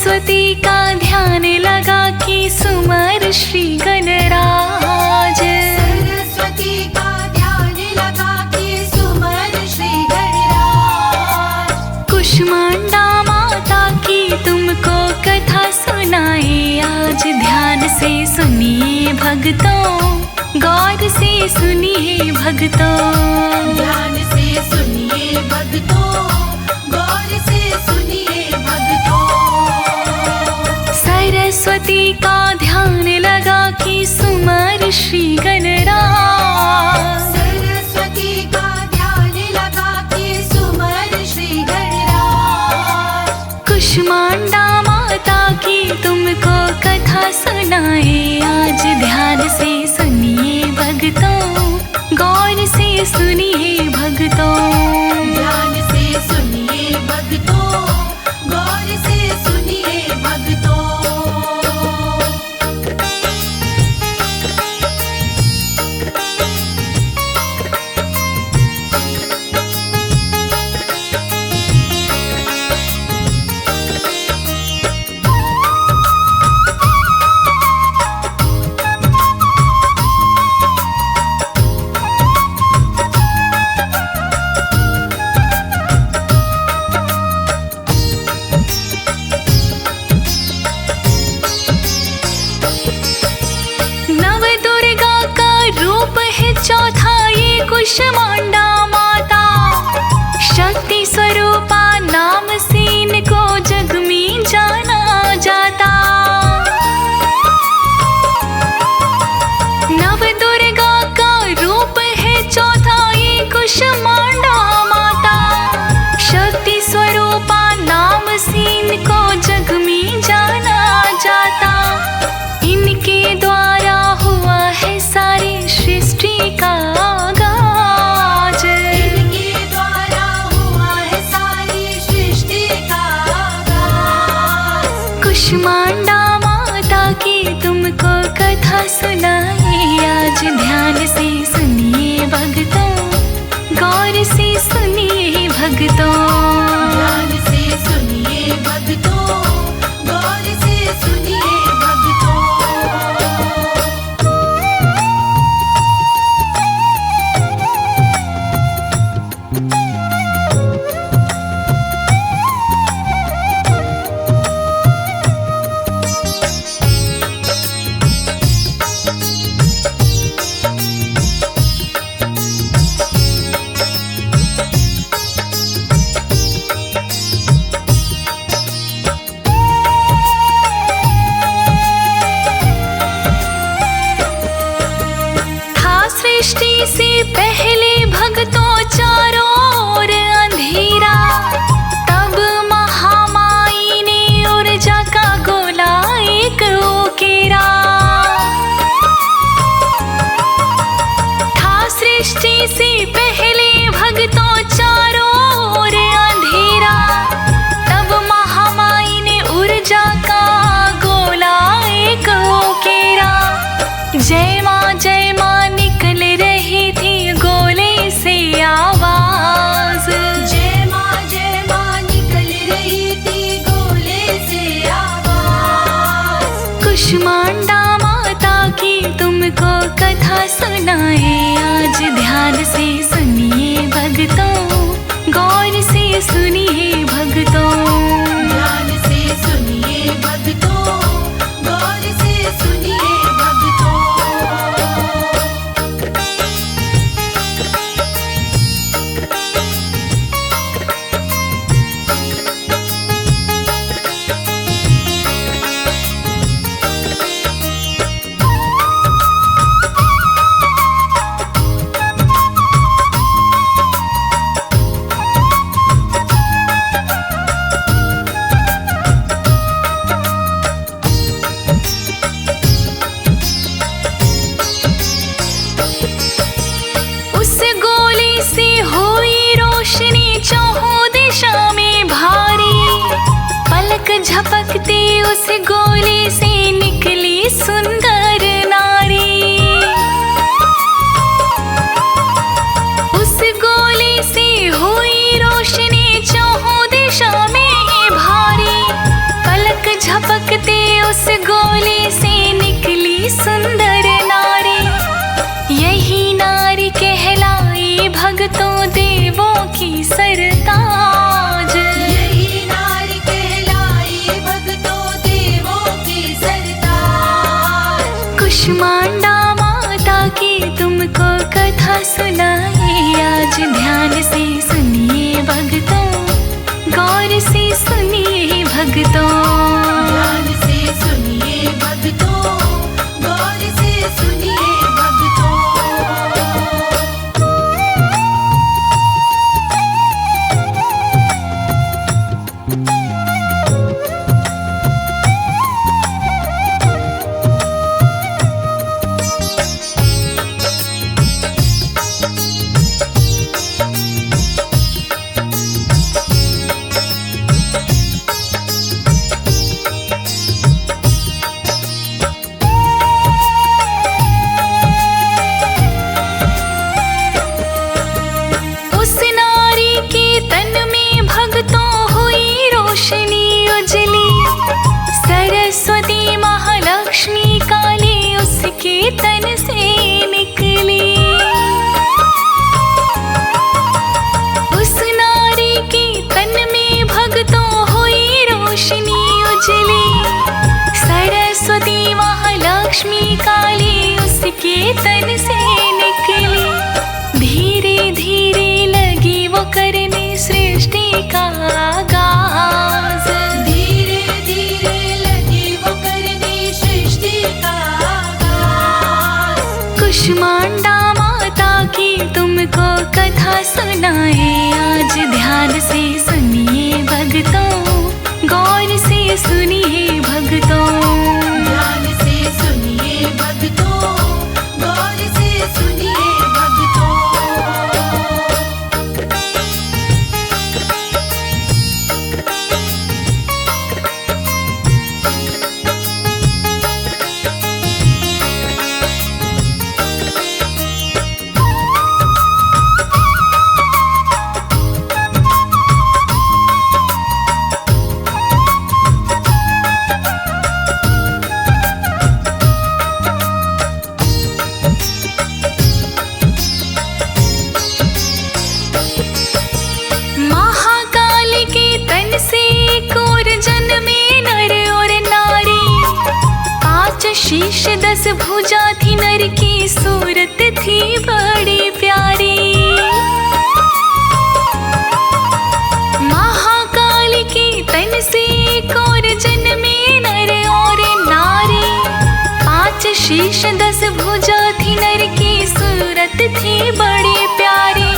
सरस्वती का ध्यान लगा कि सुमर श्री गणराज। सरस्वती का ध्यान लगा कि सुमर श्री गणराज। कुष्मांडा माता की तुमको कथा सुनाए आज, ध्यान से सुनिए भक्तों, गौर से सुनिए भक्तों। ध्यान से सुनिए भक्तों, गौर से सुनिए भक्तों। सरस्वती का ध्यान लगा कि सुमर श्री गणराज। सरस्वती का ध्यान लगा कि सुमर श्री गणराज। कुष्मांडा माता की तुमको कथा सुनाए आज, ध्यान से सुनिए भक्तों, गौर से सुनिए भक्तों। ध्यान से सुनिए भक्तों, गौर से सुनिए भक्तों। चौथा ये कुष्मांडा माता, शक्ति स्वरूपा नाम से इनको जग में जाना जाता। नव दुर्गा का रूप है चौथा ये कुष्मांडा माता, शक्ति स्वरूपा नाम से इनको जग में जाना जाता। इनके द्वारा हुआ है सारी सृष्टि का आगाज। इनके द्वारा हुआ है सारी सृष्टि का आगाज। कुष्मांडा माता की तुमको कथा सुनाए आज, ध्यान से सुनिए भक्तों, गौर से सुनिए भक्तों। ध्यान से सुनिए भक्तों, गौर से सुनिए भक्तों। सृष्टि से पहले भक्तों चारों ओर अंधेरा, तब महामाई ने ऊर्जा का गोला एक उकेरा। था सृष्टि से पहले भक्तों चारों ओर अंधेरा, तब महामाई ने ऊर्जा का गोला एक उकेरा। जय माँ निकल रही थी गोले से आवाज। जय माँ निकल रही थी गोले से आवाज। कुष्मांडा माता की तुमको कथा सुनाए आज, ध्यान से सुनिए भक्तों, गौर से सुनिए भक्तों। ध्यान से सुनिए भक्तों, गौर से सुनिए भक्तों। उस गोली से हुई रोशनी चौहों दिशा में भारी, पलक झपकते उस गोली से निकली सुंदर नारी। उस गोली से हुई रोशनी चौहों दिशा में भारी, पलक सुनिए भक्तों। ध्यान से सुनिए भक्तों, गौर से सुनिए भक्तों। उस नारी के तन में भक्तों हुई रोशनी उजली, सरस्वती महालक्ष्मी काली उसके तन से निकली। उस नारी के तन में भक्तों हुई रोशनी उजली, सरस्वती महालक्ष्मी काली उसके तन से निकली। धीरे धीरे लगी वो करने सृष्टि का आगाज, धीरे धीरे लगी वो करने सृष्टि का आगाज। कुष्मांडा माता की तुमको कथा सुनाए आज, ध्यान से सुनिए भक्तों, गौर से सुनिए भक्तों। ध्यान से सुनिए भक्तों, गौर से सुनिए भक्तों। महाकाल के तन से एक और जन्मे नर और नारी, 5 शीश 10 भुजा थी, नर की सूरत थी बड़ी प्यारी। महाकाल के तन से एक और जन्मे नर और नारी, 5 शीश 10 भुजा थी, नर की सूरत थी बड़ी प्यारी।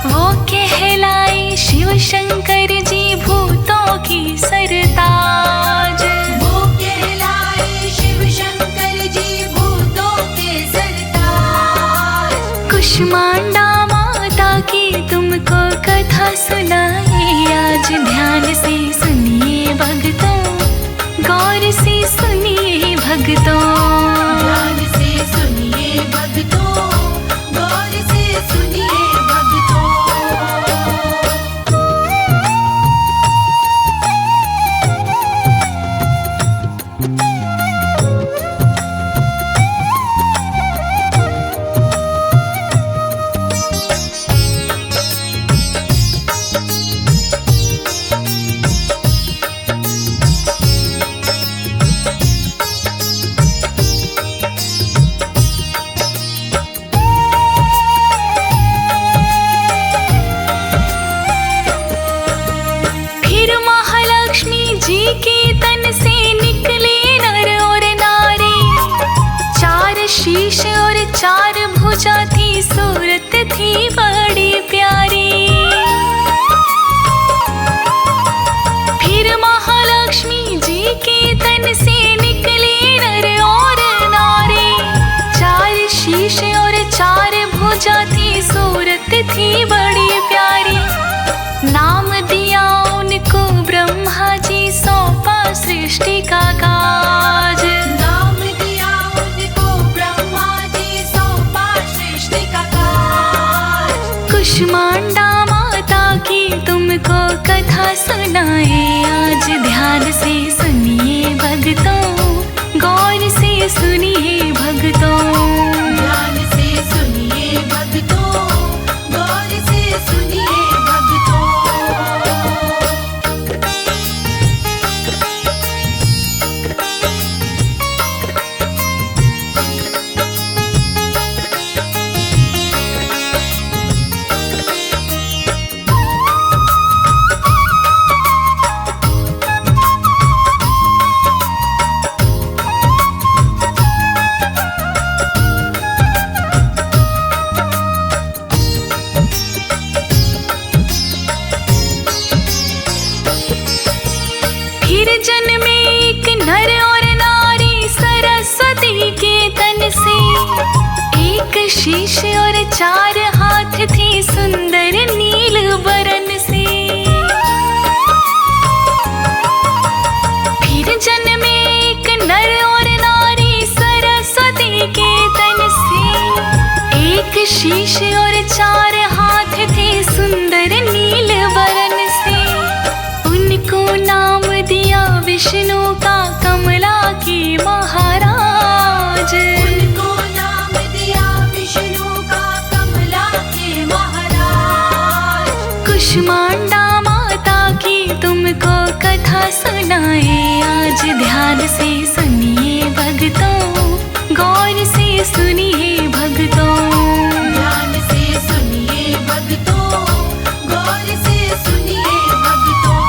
वो कहलाए शिव शंकर जी भूतों की सरताज, वो कहलाए शिव शंकर जी भूतों के सरताज। कुष्मांडा माता की तुमको कथा सुनाए आज, ध्यान से सुनिए भक्तों, गौर से सुनिए भक्तों। ध्यान से सुनिए भक्तों, गौर से सुनिए भक्तों। फिर महालक्ष्मी जी के तन से निकले नर और नारी, 4 शीश और 4 भुजा थी, सूरत थी बड़ी प्यारी। फिर महालक्ष्मी जी के तन से निकले नर और नारी, 4 शीश और 4 भुजा थी, सूरत थी बड़ी प्यारी। नाम दिया उनको ब्रह्मा जी, सौंपा सृष्टि का काज। नाम दिया उनको ब्रह्मा जी, सौंपा सृष्टि का काज। कुष्मांडा माता की तुमको कथा सुनाए आज, ध्यान से सुनिए भक्तों, गौर से सुनिए भक्तों। ध्यान से सुनिए भक्तों, गौर से सुनिए भक्तों। जन्मे एक नर और नारी सरस्वती के तन से। एक शीश और 4 हाथ थे सुंदर नील वरन से। फिर जन्मे एक नर और नारी सरस्वती के तन से। एक शीश और 4 हाथ थे सुंदर नील वरन से। उनको नाम दिया विष्णु का कमला के महाराज। उनको नाम दिया विष्णु का कमला के महाराज। कुष्मांडा माता की तुमको कथा सुनाए आज। ध्यान से सुनिए भक्तों, गौर से सुनिए भक्तों। ध्यान से सुनिए भक्तों, गौर से सुनिए भक्तों।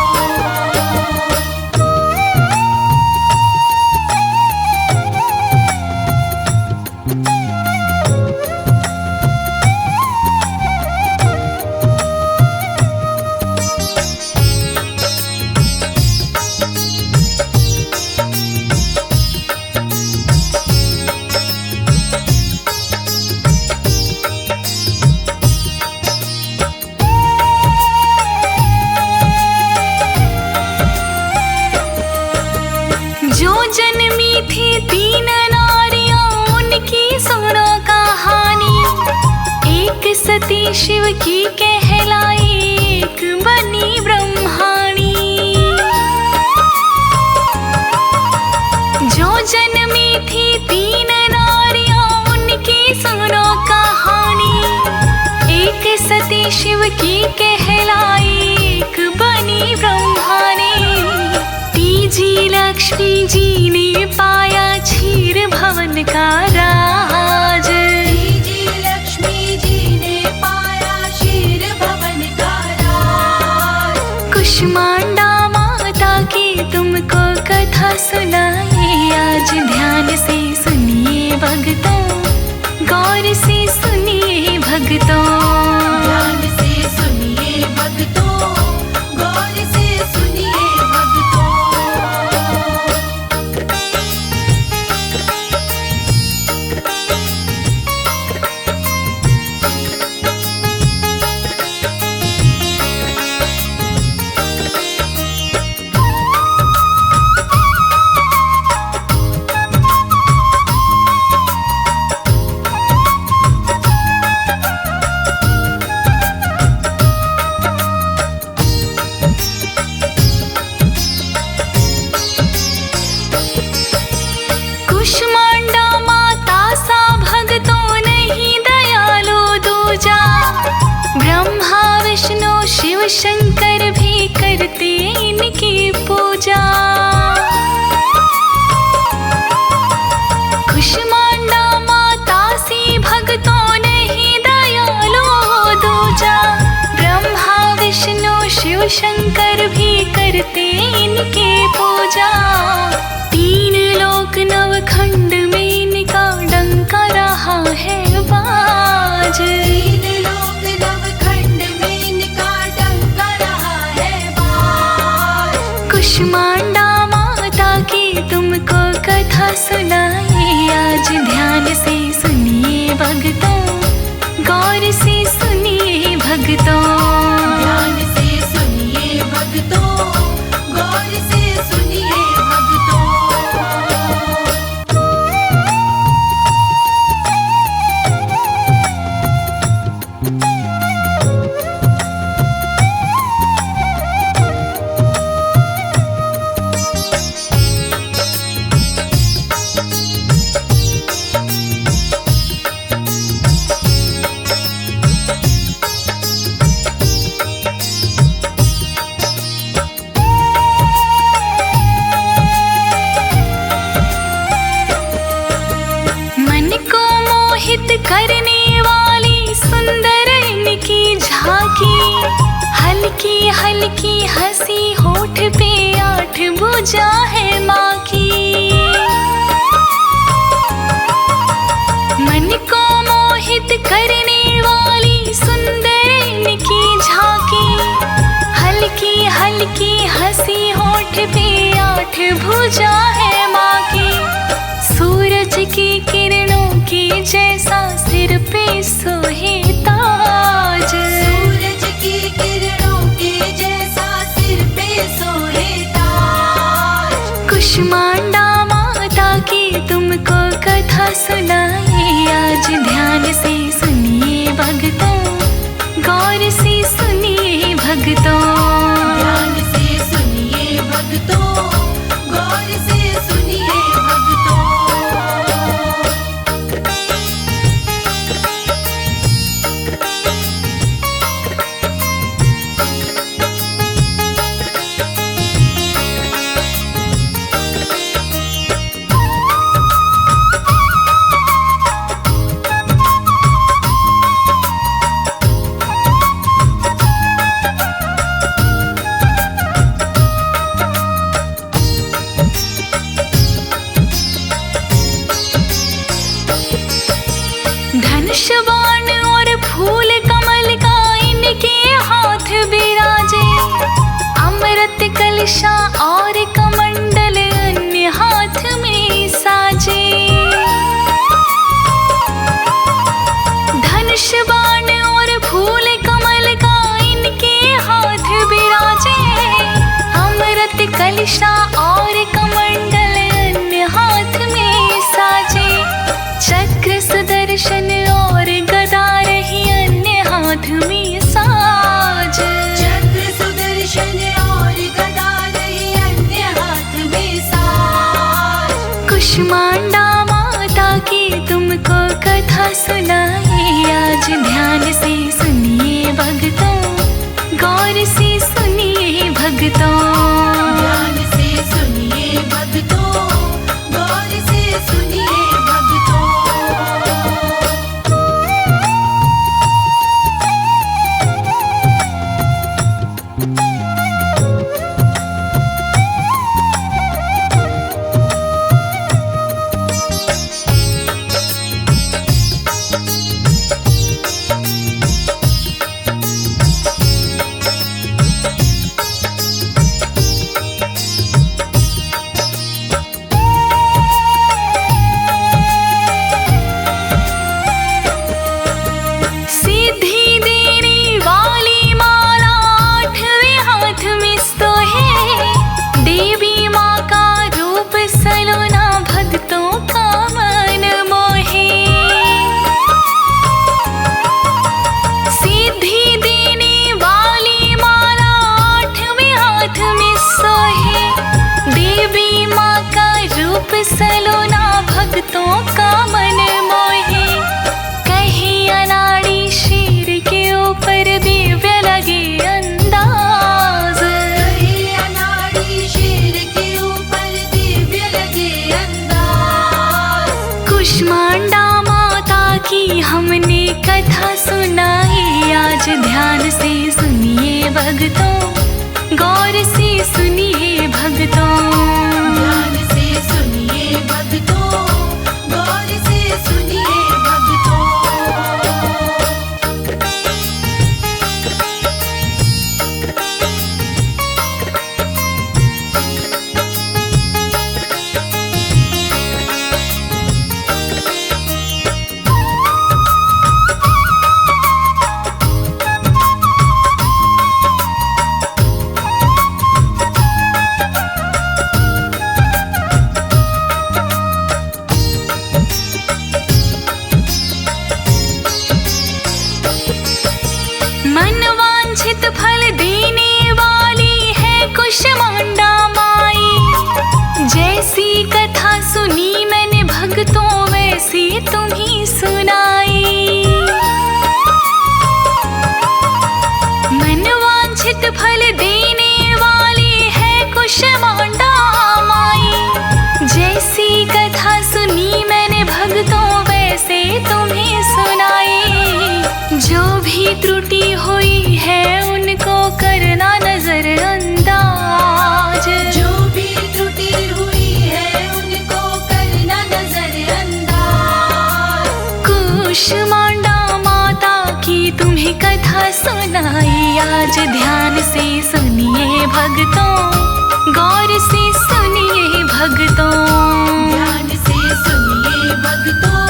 जो जन्मी थी 3 नारियां उनकी सुनो कहानी। एक सती शिव की कहलाई, एक बनी ब्रह्माणी। जो जन्मी थी 3 नारियां उनकी सुनो कहानी। एक सती शिव की कहलाई, एक बनी ब्रह्माणी। तीजी लक्ष्मी जी ने पाया क्षीर भवन का राज। तीजी लक्ष्मी जी ने पाया क्षीर भवन का राज। कुष्मांडा माता की तुमको कथा सुनाए आज। ध्यान से सुनिए भक्तों, गौर से सुनिए भक्तों। ध्यान से सुनिए भक्तों, गौर से सुनिए भक्तों। कुष्मांडा माता सा भक्तों नहीं दयालु दूजा। ब्रह्मा विष्णु शिव शंकर भी करते इनकी पूजा। कुष्मांडा माता सी भक्तों नहीं दयालु दूजा। ब्रह्मा विष्णु शिव शंकर भी करते इनके पूजा। 3 लोक नवखंड में इनका डंका रहा है बाज। 3 लोक नवखंड में इनका डंका रहा है बाज। कुष्मांडा माता की तुमको कथा सुनाए आज। ध्यान से सुनिए भक्तों, गौर से सुनिए भक्तों। ध्यान से सुनिए भक्तों, गौर से सुनिए भक्तों। करने वाली सुंदर इनकी झांकी। हल्की हल्की हंसी होठ पे 8 भुजा है माँ की। मन को मोहित करने वाली सुंदर इनकी झांकी। हल्की हल्की हंसी होठ पे 8 आठ भुजा है माँ की, सूरज की किरणों की जैसा सिर पे सोहे ताज। सूरज की किरणों के जैसा सिर पे सोहे ताज। कुष्मांडा माता की तुमको कथा सुनाए आज, ध्यान से सुनिए भक्तों, गौर से सुनिए भक्तों। ध्यान से सुनिए भक्तों, गौर से सुनिए भक्तों। धनुष बाण और फूल कमल का इनके हाथ बिराजे, अमृत कलशा और कमंडल अन्य हाथ में साजे। धनुष बाण और फूल कमल का इनके हाथ बिराजे, अमृत कलशा और कमंडल अन्य हाथ में साजे। चक्र सुदर्शन और गदा रही अन्य हाथ में साज। चक्र सुदर्शन और गदा रही अन्य हाथ में साज। कुष्मांडा माता की तुमको कथा सुनाए आज, ध्यान से सुनिए भक्तों, गौर से सुनिए भक्तों। ध्यान से सुनिए भक्तों, गौर से सुनिए भक्तों। सिद्धि देने वाली माला आठवें हाथ में सोहे, देवी माँ का रूप सलोना भक्तों का मन मोहे। सिद्धि देने वाली माला आठवें हाथ में सोहे, देवी माँ का रूप सलोना भक्तों का मन मोहे। कहीं अनाड़ी शेर के ऊपर दिव्य लगे अंदाज, कहीं अनाड़ी शेर के ऊपर दिव्य लगे अंदाज। कुष्मांडा माता की हमने कथा सुनाई आज, ध्यान से सुनिए भक्तों, गौर से सुनिए भक्तों। ध्यान से सुनिए भक्तों, गौर से सुनिए भक्तों। मनवांछित फल देने वाली है कुष्मांडा माई, जैसी कथा सुनी मैंने भक्तों वैसी तुम्हीं सुनाई। मनवांछित फल देने वाली है कुष्मांडा माई, जैसी कथा सुनी मैंने भक्तों वैसे तुम्हें सुनाई। जो भी त्रुटि हुई है उनको करना नजर अंदाज, जो भी त्रुटि हुई है उनको करना नजर अंदाज। कुष्मांडा माता की तुम्हें कथा सुनाई आज, ध्यान से सुनिए भक्तों, गौर से सुनिए भगतों। ध्यान से सुनिए भक्तों,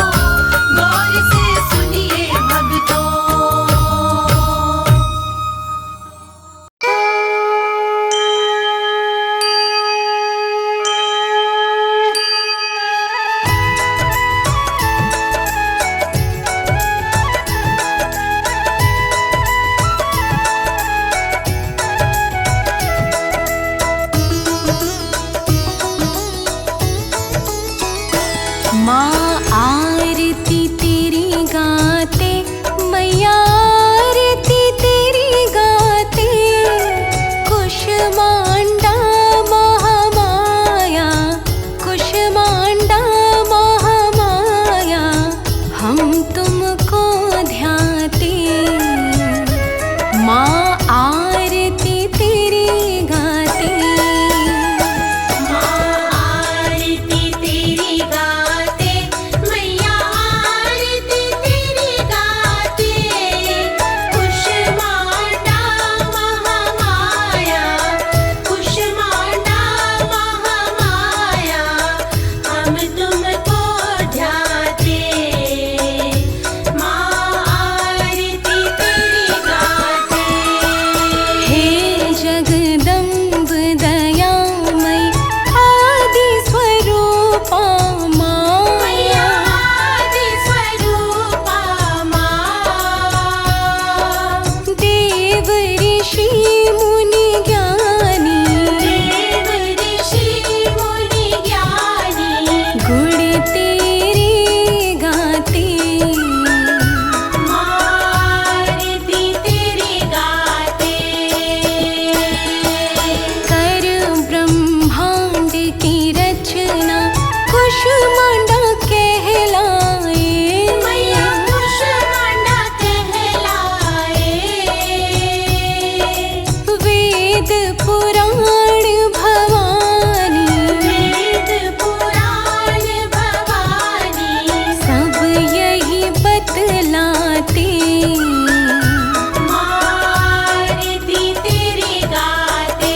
गौर से सुनिए भक्तों। माँ आरती तेरी गाते, मैया आरती तेरी गाते। कुष्मांडा महामाया, कुष्मांडा महामाया, हम तुमको ध्याते। माँ आरती तेरी गाते। माँ आरती तेरी गाते, मैया आरती तेरी गाते। कुष्मांडा महामाया, कुष्मांडा महामाया, हम तुमको ध्याते। माँ आरती तेरी गाते। हे जगदम्ब दयामयी आदि स्वरूपा मैया माया। आदि स्वरूपा माँ। देव ऋषि मुनि ज्ञानी, देव ऋषि मुनि ज्ञानी, गुण तेरे गाते। माँ आरती तेरी गाते। कर ब्रह्मांड की रचना कुष्मांडा कहलाए। मैया कुष्मांडा कहलाए। वेद पुराण भवानी, वेद पुराण भवानी, सब यही बतलाते। माँ आरती तेरी गाते।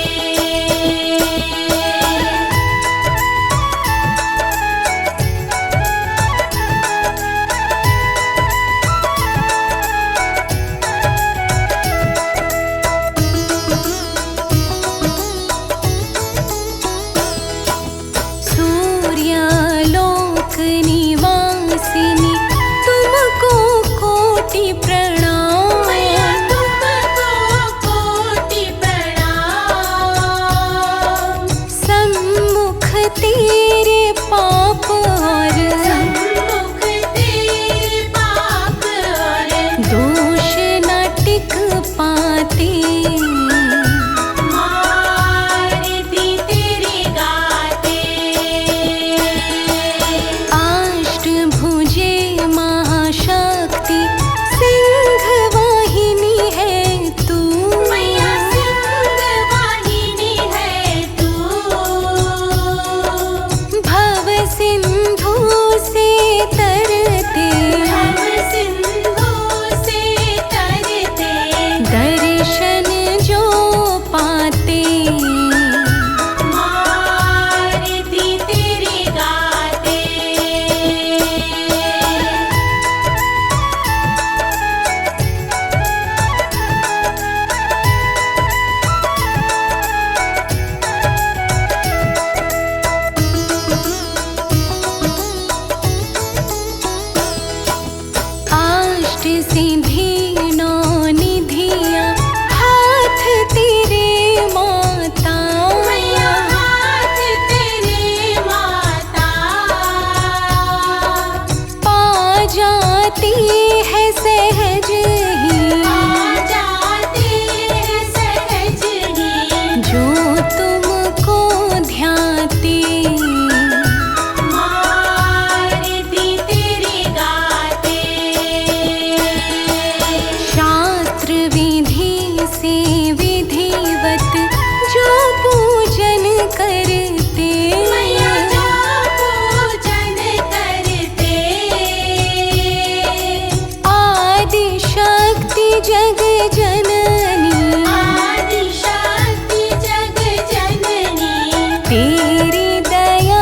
सूर्यालोक निवासिनी, तुमको कोटि प्रणाम। मैया तुमको कोटि प्रणाम। सम्मुख तेरे पाप और सम्मुख तेरे पाप और दोष न टिक पाते। माँ आरती तेरी गाते। अष्टभुजे महाशक्ति सिंह वाहिनी है तू। मैया सिंह वाहिनी है तू। भव सिंधु से तरते, हम सिंधु से तरते। दर्शन जो पाते। माँ आरती तेरी गाते। अष्ट सिद्धि नौ निधिया हाथ तेरे माता। मैया हाथ तेरे माता। पा जाती है सहज ही आ जाते हैं सहज ही। जो तुमको ध्याते। माँ आरती तेरी गाते। शास्त्र विधि से विधिवत जो पूजन करते। मैया जो पूजन करते। आदि शक्ति जग जननी, आदि शक्ति जग जननी, तेरी दया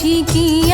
जी की